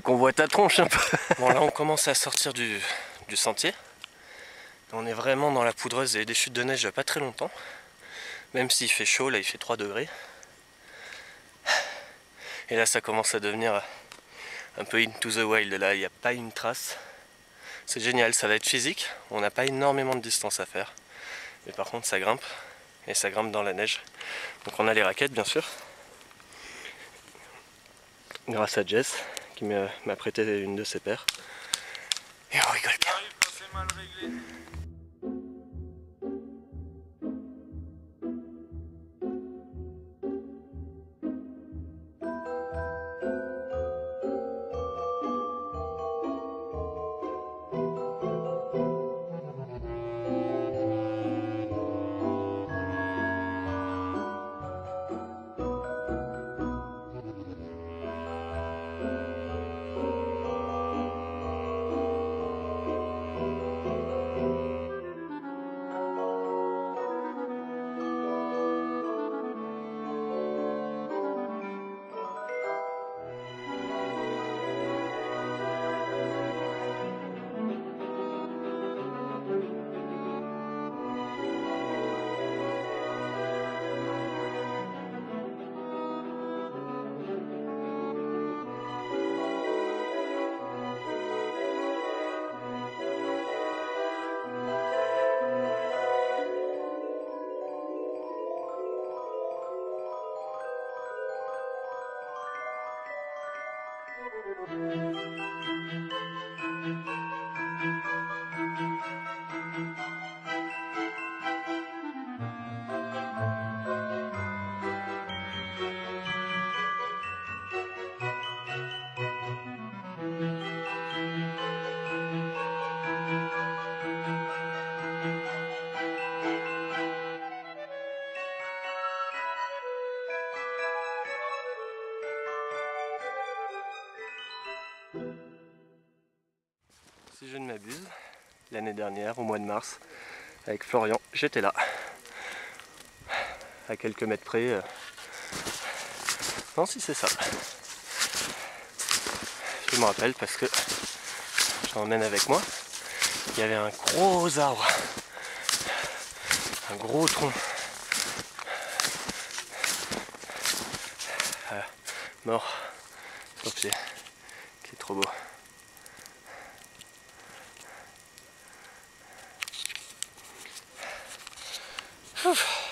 Qu'on voit ta tronche un peu. Bon, là on commence à sortir du sentier. On est vraiment dans la poudreuse et des chutes de neige il n'y a pas très longtemps. Même s'il fait chaud, là il fait 3 degrés. Et là ça commence à devenir un peu into the wild. Là il n'y a pas une trace. C'est génial, ça va être physique. On n'a pas énormément de distance à faire. Mais par contre ça grimpe. Et ça grimpe dans la neige. Donc on a les raquettes bien sûr. Grâce à Jess qui m'a prêté une de ses paires. Et on rigole bien. Si je ne m'abuse, l'année dernière, au mois de mars, avec Florian, j'étais là. À quelques mètres près. Non, si c'est ça. Je me rappelle parce que j'emmène avec moi. Il y avait un gros arbre. Un gros tronc. Mort sur pied. Qui est trop beau.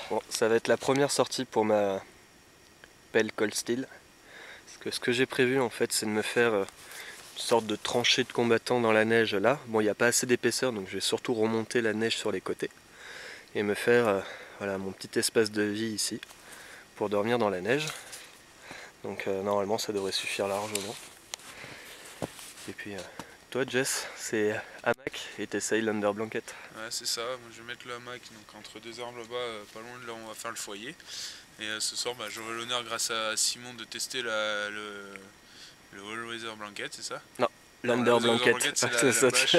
Bon, ça va être la première sortie pour ma pelle Cold Steel. Parce que ce que j'ai prévu en fait, c'est de me faire une sorte de tranchée de combattant dans la neige là. Bon, il n'y a pas assez d'épaisseur, donc je vais surtout remonter la neige sur les côtés. Et me faire voilà, mon petit espace de vie ici, pour dormir dans la neige. Donc normalement ça devrait suffire largement. Et puis toi Jess, c'est hamac et t'essayes l'under blanket. Ouais, c'est ça, moi je vais mettre le hamac donc entre deux arbres là-bas, pas loin de là où on va faire le foyer. Et ce soir j'aurai l'honneur grâce à Simon de tester le All Weather Blanket, c'est ça? Non, l'under blanket, c'est la bâche,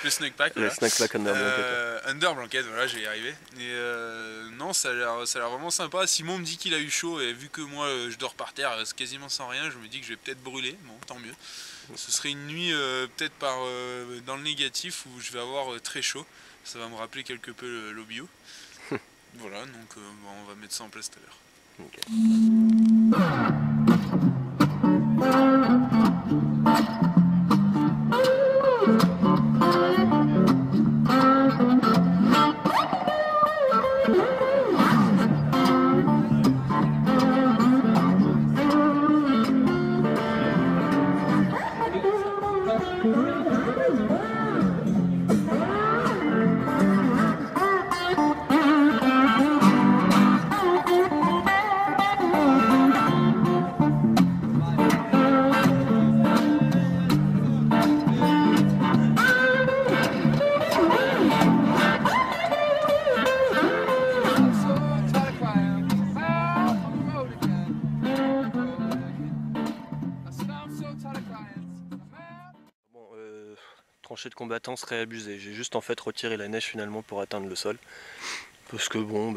le snug pack. Le voilà. snug pack under blanket. Under blanket, voilà, j'ai y arrivé. Et non, ça a l'air vraiment sympa. Simon me dit qu'il a eu chaud et vu que moi je dors par terre quasiment sans rien, je me dis que je vais peut-être brûler. Bon, tant mieux. Ce serait une nuit peut-être dans le négatif où je vais avoir très chaud. Ça va me rappeler quelque peu l'eau bio. Voilà, donc on va mettre ça en place tout à l'heure. Okay. Tranchée de combattant serait abusé. J'ai juste en fait retiré la neige finalement pour atteindre le sol. Parce que bon,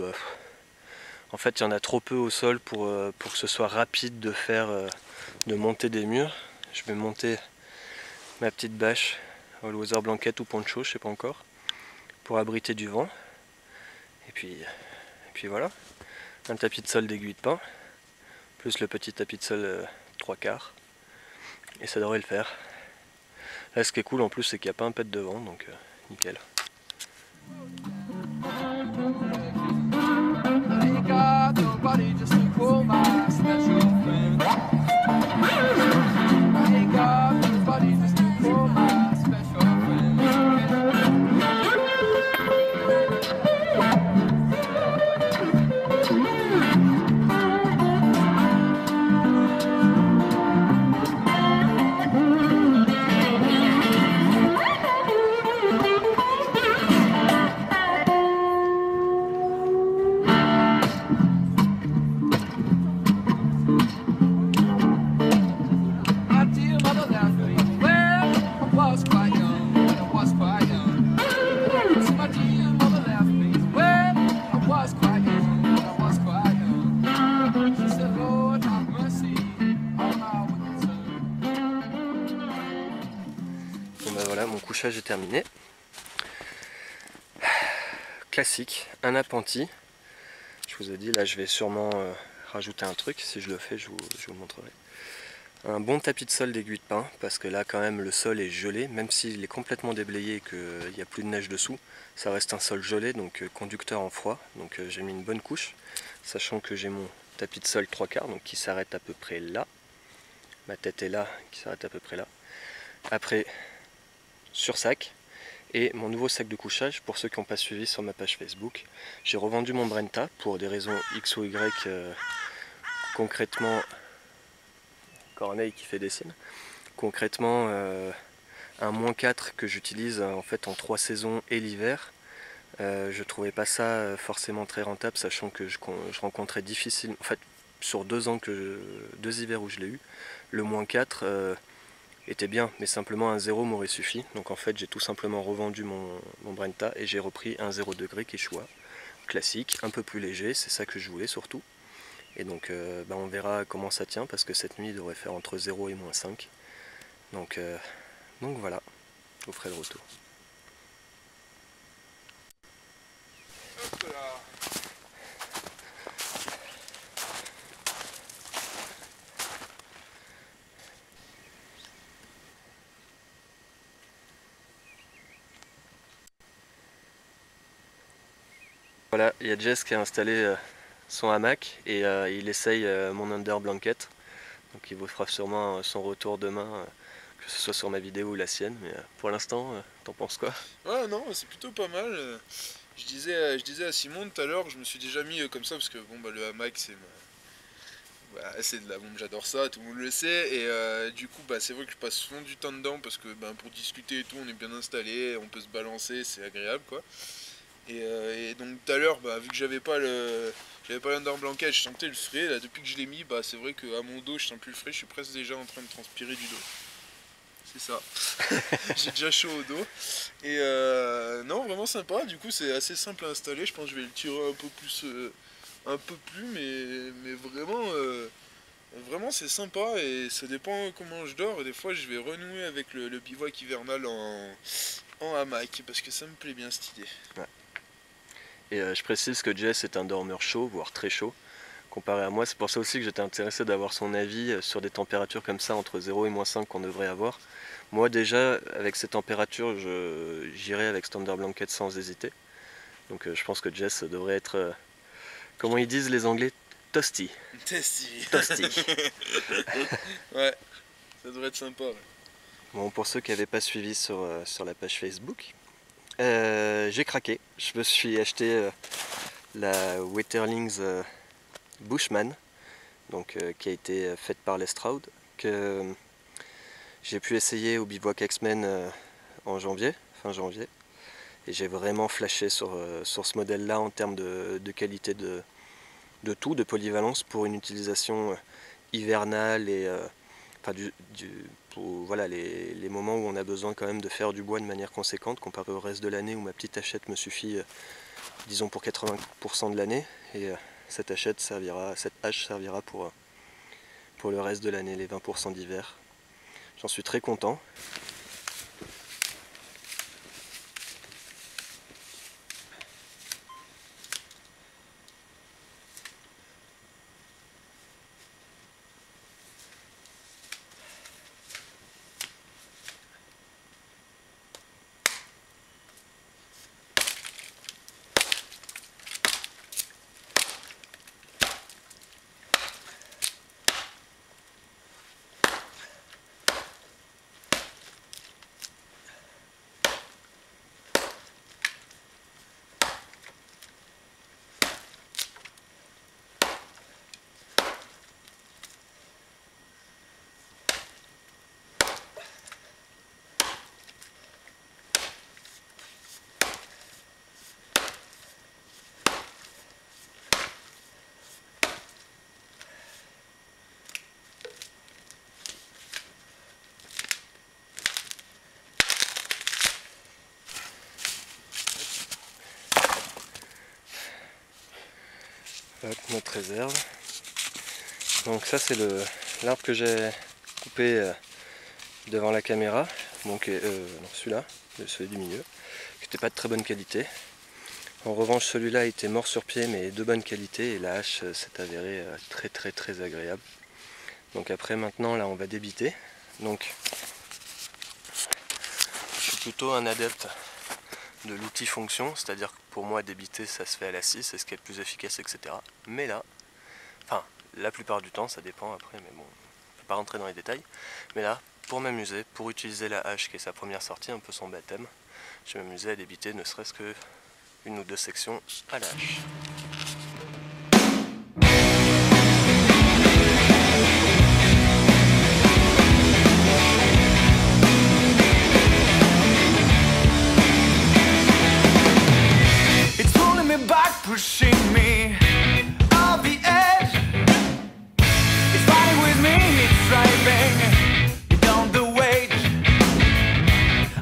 en fait il y en a trop peu au sol pour que ce soit rapide de monter des murs. je vais monter ma petite bâche all weather blanket ou poncho, je sais pas encore, pour abriter du vent. Et puis voilà, un tapis de sol d'aiguille de pin, plus le petit tapis de sol 3/4, et ça devrait le faire. Là, ce qui est cool en plus, c'est qu'il n'y a pas un pet de vent, donc nickel. Bon bah voilà, mon couchage est terminé. Classique, un appentis. Je vous ai dit, là je vais sûrement rajouter un truc. Si je le fais, je vous le montrerai. Un bon tapis de sol d'aiguille de pin, parce que là quand même le sol est gelé, même s'il est complètement déblayé et qu'il n'y a plus de neige dessous, ça reste un sol gelé, donc conducteur en froid. Donc j'ai mis une bonne couche, sachant que j'ai mon tapis de sol 3/4, donc qui s'arrête à peu près là. Ma tête est là, qui s'arrête à peu près là. Après, sur sac, et mon nouveau sac de couchage, pour ceux qui n'ont pas suivi sur ma page Facebook, j'ai revendu mon Brenta pour des raisons X ou Y, concrètement, Corneille qui fait des signes, concrètement un -4 que j'utilise en fait en 3 saisons et l'hiver, je trouvais pas ça forcément très rentable, sachant que je rencontrais difficilement, en fait sur 2 ans, 2 hivers où je l'ai eu, le -4 était bien, mais simplement un 0 m'aurait suffi. Donc en fait j'ai tout simplement revendu mon Brenta et j'ai repris un 0 degré Quechua, classique, un peu plus léger, c'est ça que je voulais surtout. Et donc on verra comment ça tient, parce que cette nuit il devrait faire entre 0 et -5. Donc voilà, je vous ferai le retour. Hop là. Voilà, il y a Jess qui a installé son hamac et il essaye mon under blanket. Donc il vous fera sûrement son retour demain, que ce soit sur ma vidéo ou la sienne. Mais pour l'instant, t'en penses quoi? Ouais, non, c'est plutôt pas mal. Je disais à Simon tout à l'heure, je me suis déjà mis comme ça parce que bon, bah, le hamac c'est de la bombe, j'adore ça, tout le monde le sait. Et du coup, bah, c'est vrai que je passe souvent du temps dedans parce que bah, pour discuter et tout, on est bien installé, on peut se balancer, c'est agréable quoi. Et donc tout à l'heure, bah, vu que j'avais pas l'under blanket, je sentais le frais. Là, depuis que je l'ai mis, bah, c'est vrai qu'à mon dos, je sens plus le frais. Je suis presque déjà en train de transpirer du dos. C'est ça. J'ai déjà chaud au dos. Et non, vraiment sympa. Du coup, c'est assez simple à installer. Je pense que je vais le tirer un peu plus, mais vraiment c'est sympa. Et ça dépend comment je dors. Et des fois, je vais renouer avec le bivouac hivernal en hamac parce que ça me plaît bien cette idée. Ouais. Et je précise que Jess est un dormeur chaud, voire très chaud, comparé à moi. C'est pour ça aussi que j'étais intéressé d'avoir son avis sur des températures comme ça, entre 0 et -5 qu'on devrait avoir. Moi déjà, avec ces températures, j'irai avec Standard Blanket sans hésiter. Donc je pense que Jess devrait être, comment ils disent les Anglais, toasty. Toasty. Ouais, ça devrait être sympa. Ouais. Bon, pour ceux qui n'avaient pas suivi sur la page Facebook, j'ai craqué. Je me suis acheté la Wetterlings Bushman, donc, qui a été faite par Lestrade, que j'ai pu essayer au Bivouac X-Men en janvier, fin janvier. Et j'ai vraiment flashé sur ce modèle-là en termes de qualité de tout, de polyvalence pour une utilisation hivernale et enfin pour voilà, les moments où on a besoin quand même de faire du bois de manière conséquente comparé au reste de l'année où ma petite hachette me suffit disons pour 80% de l'année, et cette hache servira pour le reste de l'année, les 20% d'hiver. J'en suis très content. Hop, notre réserve. Donc ça c'est l'arbre que j'ai coupé devant la caméra. Donc non, celui-là, celui du milieu, qui n'était pas de très bonne qualité. En revanche celui-là était mort sur pied mais de bonne qualité et la hache s'est avérée très agréable. Donc après maintenant là on va débiter. Donc je suis plutôt un adepte de l'outil fonction, c'est-à-dire que pour moi débiter ça se fait à la scie, c'est ce qui est le plus efficace, etc. Mais là, enfin la plupart du temps, ça dépend après, mais bon, on ne peut pas rentrer dans les détails. Mais là, pour m'amuser, pour utiliser la hache qui est sa première sortie, un peu son baptême, je vais m'amuser à débiter ne serait-ce que une ou deux sections à la hache. Pushing me off the edge. It's fighting with me, it's driving me down the wedge.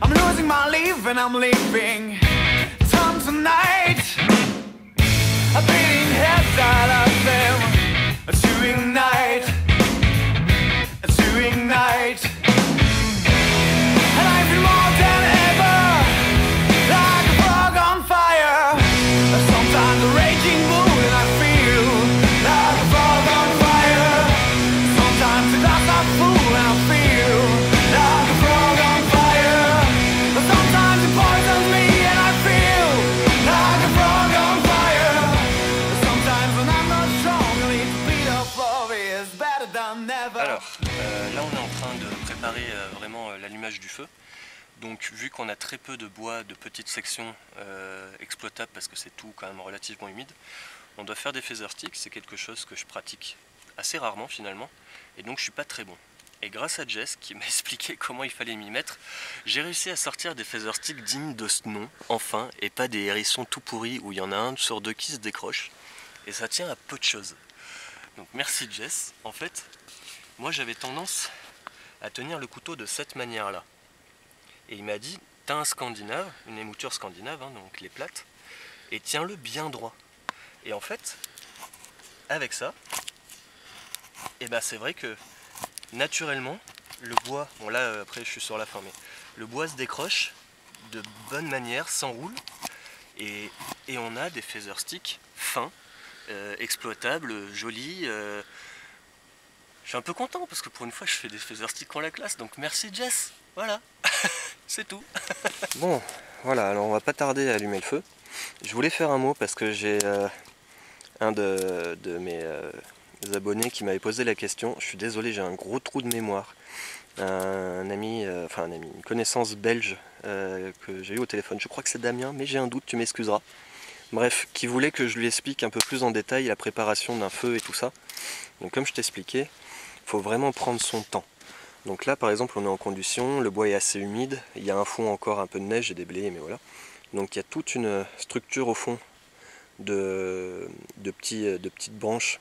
I'm losing my leave and I'm leaving town tonight. I'm beating heads out of them to ignite, to ignite. And I feel more than ever like a frog on fire. Sometimes a raging bull and I feel like a frog on fire. Sometimes a glass of fool and I feel like a frog on fire. Sometimes it poisons me and I feel like a frog on fire. Sometimes when I'm not strong, a little bit of love is better than never. Alors, là on est en train de préparer vraiment l'allumage du feu. Donc vu qu'on a très peu de bois, de petites sections exploitables parce que c'est tout quand même relativement humide, on doit faire des feather sticks, c'est quelque chose que je pratique assez rarement finalement, et donc je suis pas très bon. Et grâce à Jess qui m'a expliqué comment il fallait m'y mettre, j'ai réussi à sortir des feather sticks dignes de ce nom, enfin, et pas des hérissons tout pourris où il y en a un sur deux qui se décroche, et ça tient à peu de choses. Donc merci Jess. En fait, moi j'avais tendance à tenir le couteau de cette manière-là. Et il m'a dit, t'as un scandinave, une émouture scandinave, hein, donc les plates, et tiens-le bien droit. Et en fait, avec ça, et ben c'est vrai que naturellement, le bois, bon là après je suis sur la fin, mais le bois se décroche de bonne manière, s'enroule, et on a des feather sticks fins, exploitables, jolis. Je suis un peu content parce que pour une fois je fais des feather sticks en la classe, donc merci Jess, voilà. C'est tout. Bon, voilà, alors on va pas tarder à allumer le feu. Je voulais faire un mot parce que j'ai un de mes abonnés qui m'avait posé la question. Je suis désolé, j'ai un gros trou de mémoire. Un ami, une connaissance belge que j'ai eu au téléphone. Je crois que c'est Damien, mais j'ai un doute, tu m'excuseras. Bref, qui voulait que je lui explique un peu plus en détail la préparation d'un feu et tout ça. Donc comme je t'expliquais, il faut vraiment prendre son temps. Donc là par exemple on est en conduction, le bois est assez humide, il y a un fond encore un peu de neige et des blés, mais voilà. Donc il y a toute une structure au fond de petites branches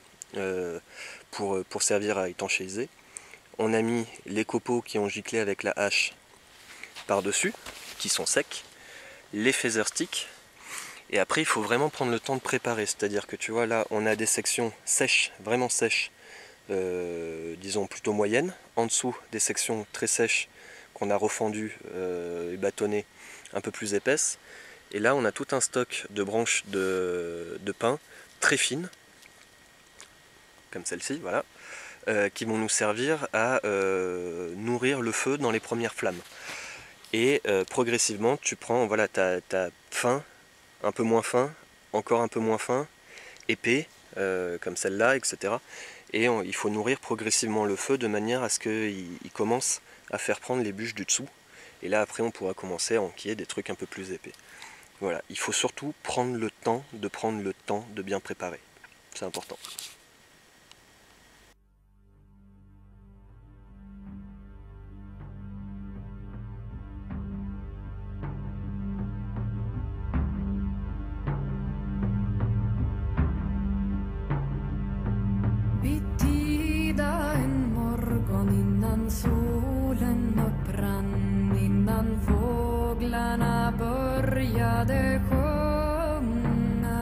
pour servir à étanchéiser. On a mis les copeaux qui ont giclé avec la hache par-dessus, qui sont secs, les feather sticks, et après il faut vraiment prendre le temps de préparer, c'est-à-dire que tu vois là on a des sections sèches, vraiment sèches, disons plutôt moyennes, en dessous des sections très sèches qu'on a refendues et bâtonnées un peu plus épaisses. Et là on a tout un stock de branches de pin très fines, comme celle-ci, voilà, qui vont nous servir à nourrir le feu dans les premières flammes. Et progressivement tu prends, voilà, t'as fin, un peu moins fin, encore un peu moins fin, épais, comme celle-là, etc. Et il faut nourrir progressivement le feu de manière à ce qu'il commence à faire prendre les bûches du dessous. Et là après on pourra commencer à enquiller des trucs un peu plus épais. Voilà, il faut surtout prendre le temps de bien préparer. C'est important. Solen upprann, innan fåglarna började sjunga.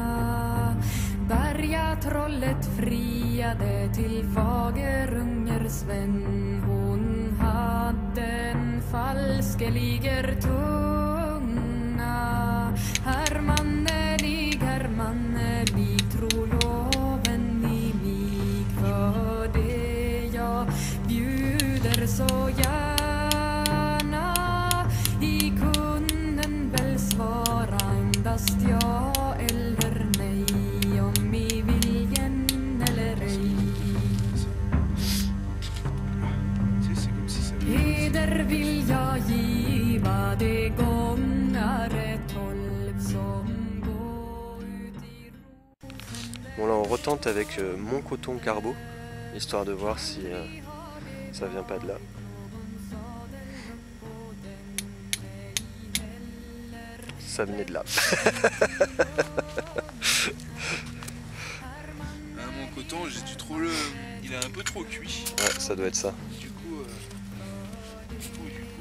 Bergatrollet friade till Fagerunger Sven. Hon hade en falskeliger tunga. Hermannelig, tro loven i mig. För det jag bjuder så gärna. I kunden väl svara endast ja eller nej. Om i viljen eller ej. Heder vill jag giva de gångare 12 som går ut i Bon là on retente avec mon coton carbo, histoire de voir si ça vient pas de là. Ça venait de là. Mon coton, j'ai dû trop il est un peu trop cuit. Ouais, ça doit être ça. Du coup,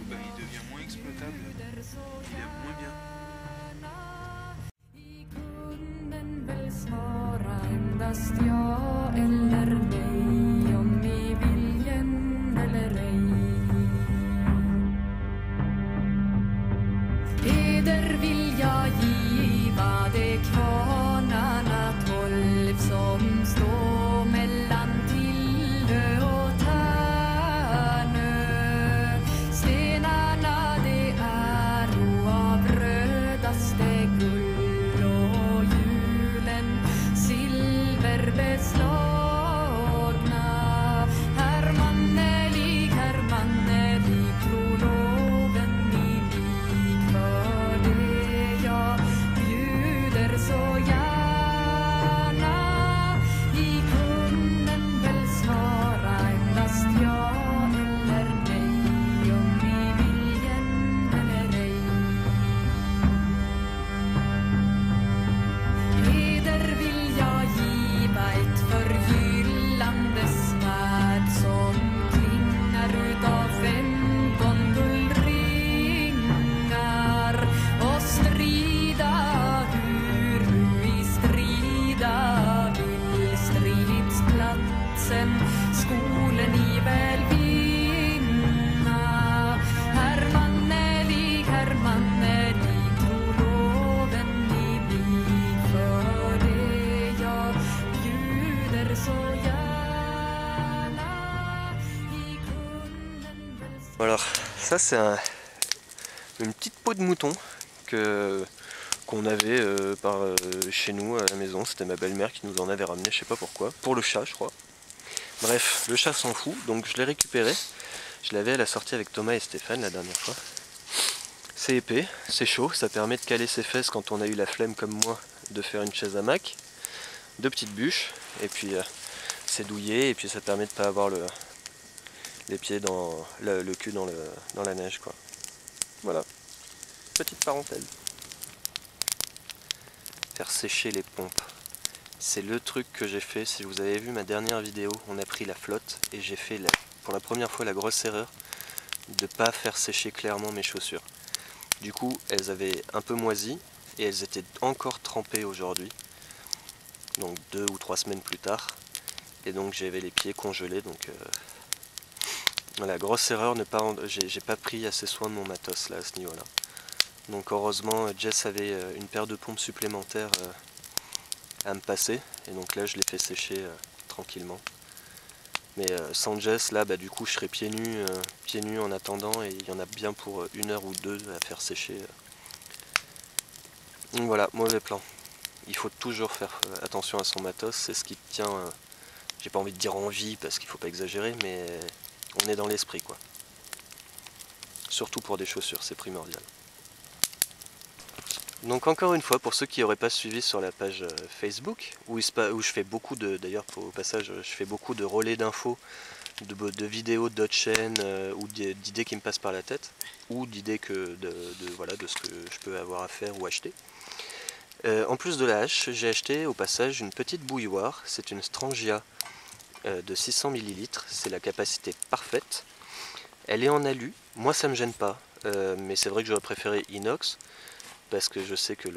bah, il devient moins exploitable. Il est moins bien. I kunden väl svara endast ja eller nej. Om i viljen eller ej. Heder vill jag giva de kvarnarna 12 som står mellan Tillö och Tärnö. Stenarna det är av rödaste guld och julen silverbeslagna. Hermannelig, tro loven i mig. För det jag bjuder så gärna. I kunden väl svara endast ja eller nej. Om i viljen eller ej. Heder vill jag giva ett förgyllande svärd som klingar utav 15 guldringar. Och strida hur du i strida vill. Stridsplatsen skolen i väl vinna. Hermannelig, tro loven i mig. För det jag bjuder så gärna. I kunden väl Alors ça c'est une petite peau de mouton qu'on avait chez nous à la maison. C'était ma belle-mère qui nous en avait ramené, je sais pas pourquoi, pour le chat je crois. Bref, le chat s'en fout, donc je l'ai récupéré. Je l'avais à la sortie avec Thomas et Stéphane la dernière fois. C'est épais, c'est chaud, ça permet de caler ses fesses quand on a eu la flemme comme moi de faire une chaise hamac. 2 petites bûches, et puis c'est douillé, et puis ça permet de pas avoir les pieds dans le cul dans la neige quoi. Voilà, petite parenthèse. Faire sécher les pompes. C'est le truc que j'ai fait. Si vous avez vu ma dernière vidéo, on a pris la flotte et j'ai fait pour la première fois la grosse erreur de pas faire sécher clairement mes chaussures. Du coup, elles avaient un peu moisi et elles étaient encore trempées aujourd'hui. Donc 2 ou 3 semaines plus tard. et donc j'avais les pieds congelés, donc voilà, grosse erreur, j'ai pas pris assez soin de mon matos là à ce niveau là. Donc heureusement Jess avait une paire de pompes supplémentaires à me passer, et donc là je l'ai fait sécher tranquillement. Mais sans Jess là du coup je serais pieds nus en attendant, et il y en a bien pour 1 heure ou 2 à faire sécher. Donc voilà, mauvais plan. Il faut toujours faire attention à son matos, c'est ce qui tient, j'ai pas envie de dire en vie parce qu'il faut pas exagérer, mais on est dans l'esprit quoi. Surtout pour des chaussures, c'est primordial. Donc encore une fois, pour ceux qui n'auraient pas suivi sur la page Facebook, où je fais beaucoup de, d'ailleurs au passage, je fais beaucoup de relais d'infos, de vidéos d'autres chaînes, ou d'idées qui me passent par la tête, ou d'idées voilà, de ce que je peux avoir à faire ou acheter. En plus de la hache, j'ai acheté au passage une petite bouilloire, c'est une Strangia de 600 ml, c'est la capacité parfaite. Elle est en alu, moi ça me gêne pas, mais c'est vrai que j'aurais préféré inox, parce que je sais que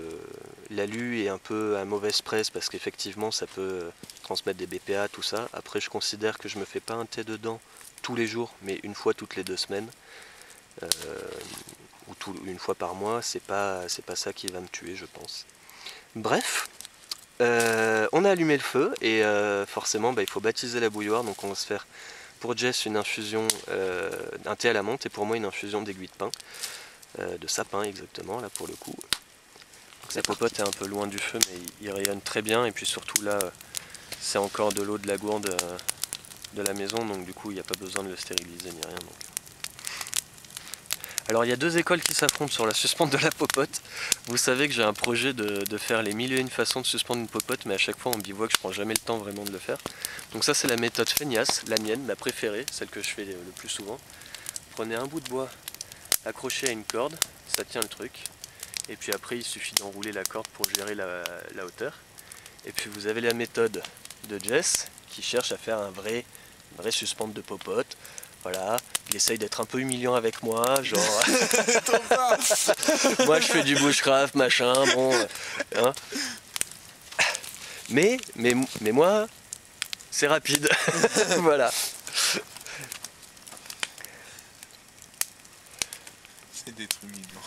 l'alu est un peu à mauvaise presse, parce qu'effectivement ça peut transmettre des BPA, tout ça. Après je considère que je me fais pas un thé dedans tous les jours, mais une fois toutes les 2 semaines, ou une fois par mois, c'est pas ça qui va me tuer, je pense. Bref, on a allumé le feu, et forcément il faut baptiser la bouilloire, donc on va se faire pour Jess une infusion, un thé à la menthe, et pour moi une infusion d'aiguille de pin. De sapin exactement là pour le coup. La popote est un peu loin du feu, mais il rayonne très bien, et puis surtout là c'est encore de l'eau de la gourde de la maison, donc du coup il n'y a pas besoin de le stériliser ni rien. Donc. Alors il y a 2 écoles qui s'affrontent sur la suspente de la popote. Vous savez que j'ai un projet de faire les 1001 façons de suspendre une popote, mais à chaque fois on bivouac, je prends jamais le temps vraiment de le faire. Donc ça c'est la méthode feignasse, la mienne, ma préférée, celle que je fais le plus souvent. Prenez un bout de bois accroché à une corde, ça tient le truc, et puis après il suffit d'enrouler la corde pour gérer la hauteur. Et puis vous avez la méthode de Jess qui cherche à faire une vraie suspente de popote. Voilà, il essaye d'être un peu humiliant avec moi, genre moi je fais du bushcraft machin, bon hein. mais moi c'est rapide. Voilà. Des trucs mignons.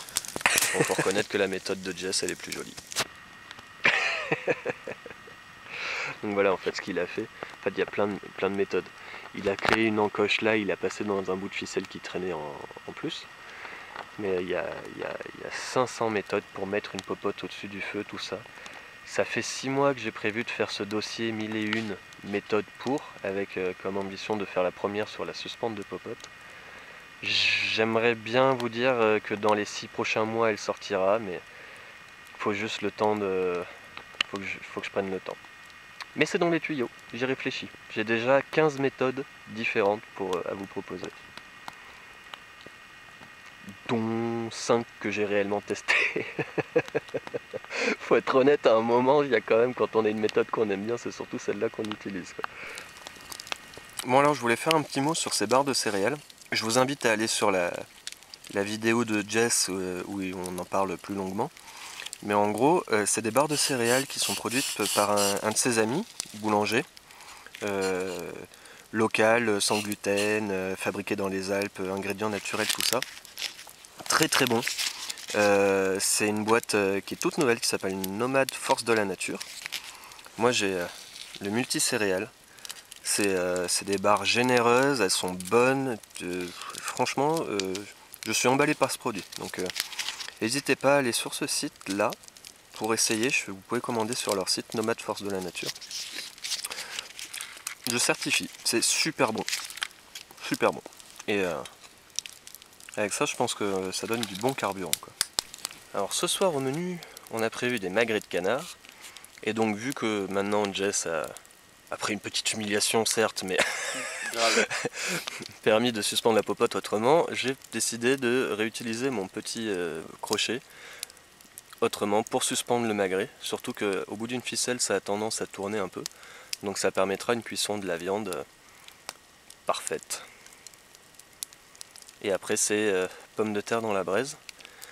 On faut reconnaître que la méthode de Jess elle est plus jolie. Donc voilà en fait ce qu'il a fait. En fait il y a plein de méthodes. Il a créé une encoche là, il a passé dans un bout de ficelle qui traînait en plus. Mais il y a 500 méthodes pour mettre une popote au-dessus du feu, tout ça. Ça fait 6 mois que j'ai prévu de faire ce dossier 1001 méthodes pour, avec comme ambition de faire la première sur la suspente de popote. J'aimerais bien vous dire que dans les 6 prochains mois elle sortira, mais il faut juste le temps de... faut que je prenne le temps. Mais c'est dans les tuyaux, j'y réfléchis. J'ai déjà 15 méthodes différentes à vous proposer. Dont 5 que j'ai réellement testées. Faut être honnête, à un moment, il y a quand même, quand on a une méthode qu'on aime bien, c'est surtout celle-là qu'on utilise, quoi. Bon alors je voulais faire un petit mot sur ces barres de céréales. Je vous invite à aller sur la vidéo de Jess où on en parle plus longuement. Mais en gros, c'est des barres de céréales qui sont produites par un de ses amis, boulanger, local, sans gluten, fabriqué dans les Alpes, ingrédients naturels, tout ça. Très très bon. C'est une boîte qui est toute nouvelle, qui s'appelle Nomade Force de la Nature. Moi j'ai le multicéréales. C'est des barres généreuses, elles sont bonnes, franchement je suis emballé par ce produit, donc n'hésitez pas à aller sur ce site là pour essayer. Vous pouvez commander sur leur site Nomade Force de la Nature. Je certifie, c'est super bon, et avec ça je pense que ça donne du bon carburant, quoi. Alors ce soir au menu on a prévu des magrets de canard, et donc vu que maintenant Jess a pris une petite humiliation certes, mais permis de suspendre la popote autrement, j'ai décidé de réutiliser mon petit crochet autrement pour suspendre le magret, surtout qu'au bout d'une ficelle ça a tendance à tourner un peu, donc ça permettra une cuisson de la viande parfaite. Et après c'est pommes de terre dans la braise.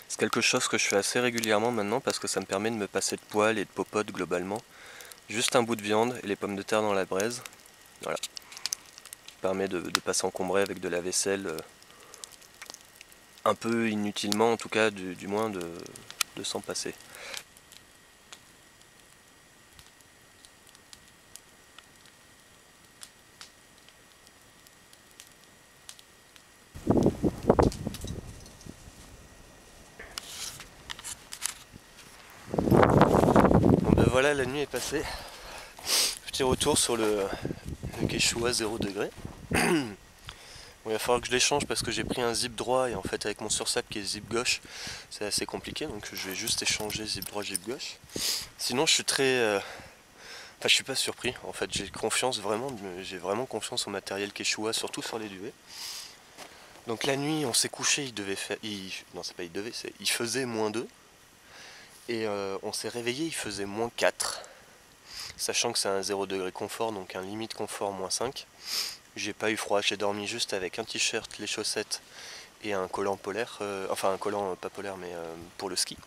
C'est quelque chose que je fais assez régulièrement maintenant parce que ça me permet de me passer de poêle et de popote globalement. Juste un bout de viande et les pommes de terre dans la braise, Voilà. Permet de ne pas s'encombrer avec de la vaisselle un peu inutilement, en tout cas du moins de s'en passer. Bon ben voilà, la nuit est passée. Petit retour sur le Quechua 0 degré. Bon, il va falloir que je l'échange parce que j'ai pris un zip droit et en fait avec mon sursac qui est zip gauche c'est assez compliqué, donc je vais juste échanger zip droit zip gauche. Sinon je suis très enfin je suis pas surpris en fait, j'ai vraiment confiance au matériel Quechua, surtout sur les duvets. Donc la nuit on s'est couché, il faisait -2 et on s'est réveillé, il faisait -4, sachant que c'est un 0 degré confort, donc un limite confort -5. J'ai pas eu froid, j'ai dormi juste avec un t-shirt, les chaussettes et un collant polaire, enfin un collant pas polaire mais pour le ski.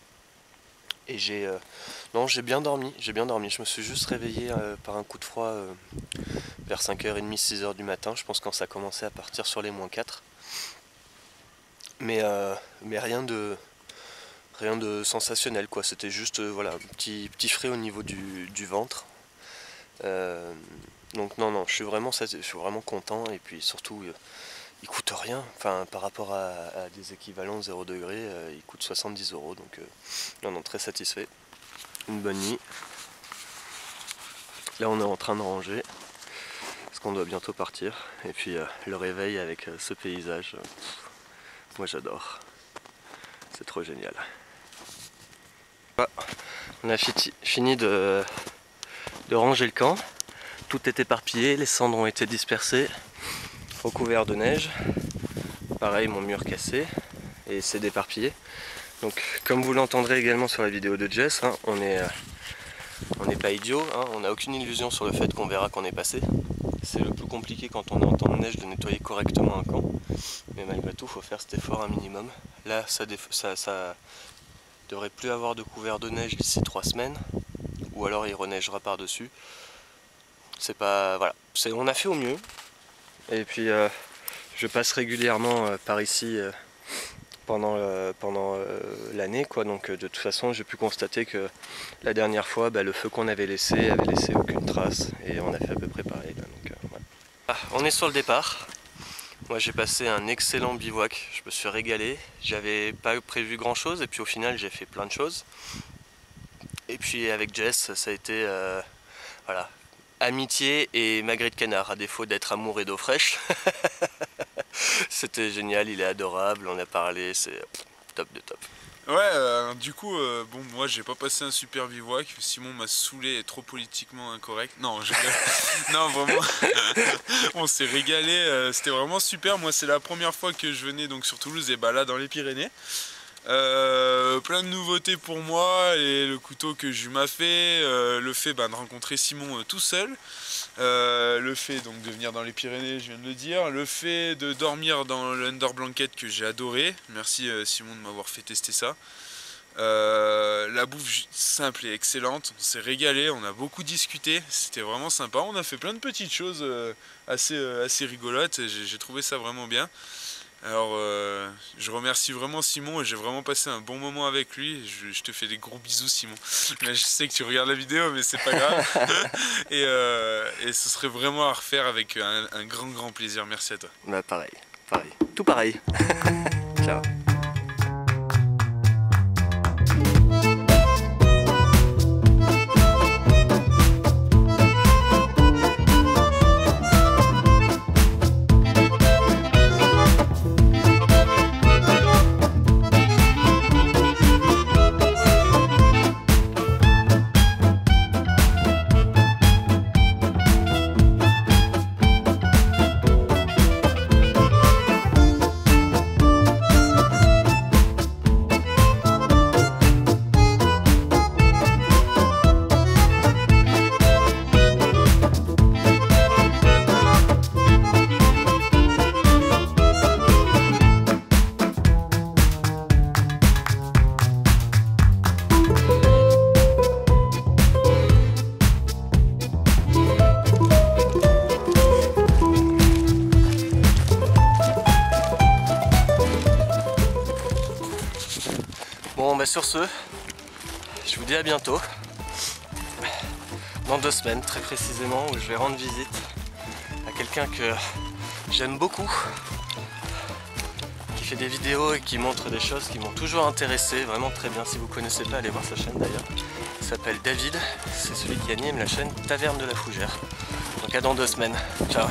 Et j'ai bien dormi, je me suis juste réveillé par un coup de froid vers 5h30, 6h du matin, je pense quand ça commençait à partir sur les -4. Mais rien de sensationnel quoi, c'était juste voilà, un petit frais au niveau du ventre. Donc non, je suis vraiment content, et puis surtout il coûte rien, enfin par rapport à des équivalents 0 degré, il coûte 70 €, donc non, très satisfait. Une bonne nuit. Là on est en train de ranger, parce qu'on doit bientôt partir, et puis le réveil avec ce paysage, moi j'adore, c'est trop génial. Ah, on a fini de ranger le camp. Tout est éparpillé, les cendres ont été dispersées, recouverts de neige. Pareil, mon mur cassé, et c'est déparpillé. Donc comme vous l'entendrez également sur la vidéo de Jess, hein, on n'est pas idiot, hein, on n'a aucune illusion sur le fait qu'on verra qu'on est passé. C'est le plus compliqué quand on est en temps de neige de nettoyer correctement un camp, mais malgré tout il faut faire cet effort un minimum. Là ça devrait plus avoir de couvert de neige d'ici 3 semaines, ou alors il reneigera par dessus. C'est pas, voilà, on a fait au mieux, et puis je passe régulièrement par ici pendant l'année quoi, donc de toute façon j'ai pu constater que la dernière fois le feu qu'on avait laissé aucune trace, et on a fait à peu près pareil là, donc, voilà. Ah, on est sur le départ. Moi j'ai passé un excellent bivouac, je me suis régalé, j'avais pas prévu grand chose et puis au final j'ai fait plein de choses. Et puis avec Jess ça a été voilà, amitié et magret de canard, à défaut d'être amour et d'eau fraîche. C'était génial, il est adorable, on a parlé, c'est top de top. Ouais, du coup, bon, moi j'ai pas passé un super bivouac, Simon m'a saoulé et trop politiquement incorrect. Non, non, vraiment, on s'est régalé, c'était vraiment super. Moi c'est la première fois que je venais donc sur Toulouse, et là dans les Pyrénées. Plein de nouveautés pour moi, et le couteau que Jules m'a fait, le fait de rencontrer Simon tout seul, le fait donc de venir dans les Pyrénées, je viens de le dire, le fait de dormir dans l'Under Blanket que j'ai adoré, merci Simon de m'avoir fait tester ça, la bouffe simple et excellente, on s'est régalé, on a beaucoup discuté, c'était vraiment sympa, on a fait plein de petites choses assez rigolotes, et j'ai trouvé ça vraiment bien. Alors je remercie vraiment Simon, et j'ai vraiment passé un bon moment avec lui. Je te fais des gros bisous Simon. Mais je sais que tu regardes la vidéo, mais c'est pas grave. et ce serait vraiment à refaire avec un grand plaisir. Merci à toi. Bah pareil, tout pareil. Ciao. sur ce, je vous dis à bientôt. Dans 2 semaines, très précisément, où je vais rendre visite à quelqu'un que j'aime beaucoup, qui fait des vidéos et qui montre des choses qui m'ont toujours intéressé, vraiment très bien. Si vous ne connaissez pas, allez voir sa chaîne d'ailleurs. Il s'appelle David, c'est celui qui anime la chaîne Taverne de la Fougère. Donc à dans 2 semaines, ciao.